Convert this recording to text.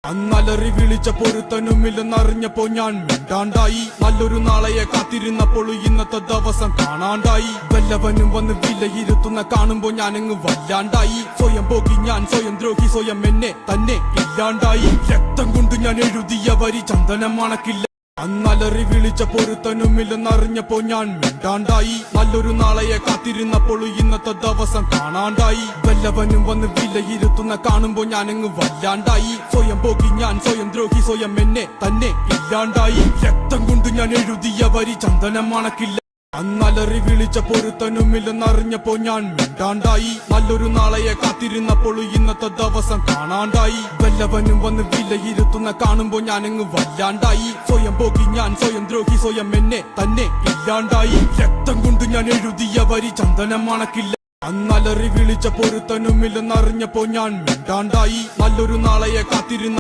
അന്നലറി വിളിച്ച പൊരുത്തനുമില്ലെന്നറിഞ്ഞപ്പോ ഞാൻ മിണ്ടാണ്ടായി. നല്ലൊരു നാളെയെ കാത്തിരുന്നപ്പോൾ ഇന്നത്തെ ദിവസം കാണാണ്ടായി. വല്ലവനും വന്ന് വിലയിരുത്തുന്ന കാണുമ്പോ ഞാനങ്ങ് വല്ലാണ്ടായി. സ്വയം പോക്കി ഞാൻ, സ്വയം ദ്രോഹി, സ്വയം എന്നെ തന്നെ ഇല്ലാണ്ടായി. രക്തം കൊണ്ട് ഞാൻ എഴുതിയ വരി ചന്ദനം മണക്കില്ല. അന്നലറി വിളിച്ച പൊരുത്തനുമില്ലെന്നറിഞ്ഞപ്പോ ഞാൻ മിണ്ടാണ്ടായി. നല്ലൊരു നാളെയെ കാത്തിരുന്നപ്പോൾ ഇന്നത്തെ ദിവസം കാണാണ്ടായി. വല്ലവനും വന്ന് വിലയിരുത്തുന്ന കാണുമ്പോ ഞാനങ്ങ് വല്ലാണ്ടായി. സ്വയം പോക്കി ഞാൻ, സ്വയം ദ്രോഹി, സ്വയം എന്നെ തന്നെ ഇല്ലാണ്ടായി. രക്തം കൊണ്ട് ഞാൻ എഴുതിയ വരി ചന്ദനം മണക്കില്ല. അന്നലറി വിളിച്ച പൊരുത്തനുമില്ലെന്നറിഞ്ഞപ്പോ ഞാൻ മിണ്ടാണ്ടായി. നല്ലൊരു നാളെയെ കാത്തിരുന്നപ്പോൾ ഇന്നത്തെ ദിവസം കാണാണ്ടായി. വല്ലവനും വന്ന് വിലയിരുത്തുന്ന കാണുമ്പോ ഞാനങ്ങ് വല്ലാണ്ടായി. സ്വയം പോക്കി ഞാൻ, സ്വയം ദ്രോഹി, സ്വയം എന്നെ തന്നെ ഇല്ലാണ്ടായി. രക്തം കൊണ്ട് ഞാൻ എഴുതിയ വരി ചന്ദനം മണക്കില്ല. അന്നലറി വിളിച്ച പൊരുത്തനുമില്ലെന്നറിഞ്ഞപ്പോ ഞാൻ മിണ്ടാണ്ടായി. നല്ലൊരു നാളെയെ കാത്തിരുന്ന